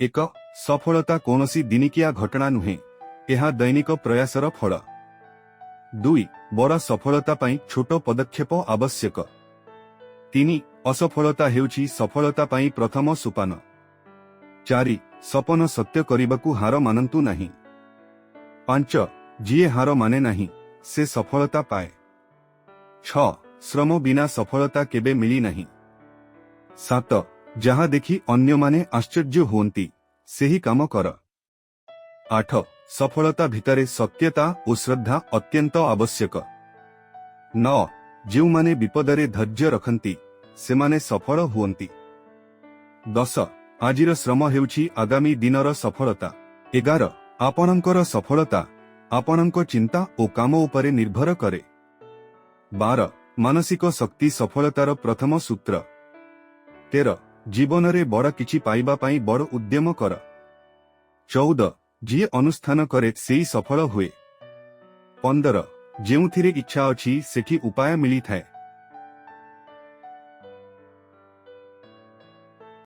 एक सफलता कौनसी दिनिकिया घटना नुहे, यह दैनिक प्रयासर फल। 2 बड़ सफलता पाई छोट पदक्षेप आवश्यक। 3 असफलता हेउछि सफलता पाई प्रथम सोपान। 4 सपन सत्य करबाकू हार मानन्तु नाही। 5 जिए हार माने नाही से सफलता पाए। 6 श्रम बिना सफलता केबे मिली नाही। 7 जहा देखी अन्य माने आश्चर्य होंती सेही काम कर। 8 सफलता भितरे सत्यता और श्रद्धा अत्यंत आवश्यक। 9 जो माने विपदरे धैर्य रखंती से माने सफल हुंती। 10 आजिर श्रम हेउछि आगामी दिनर सफलता। 11 आपणकर सफलता आपणक चिंता और काम उपरे निर्भर करे। 12 मानसिक शक्ति सफलतार प्रथम सूत्र। 13 जीवन रे बड़ किछि पाइबा पाई बड़ उद्यम कर। 14 जी अनुष्ठान करे सेई सफल हुए। 15 जेउथिरे इच्छा अछि सेठी उपाय मिली थाए।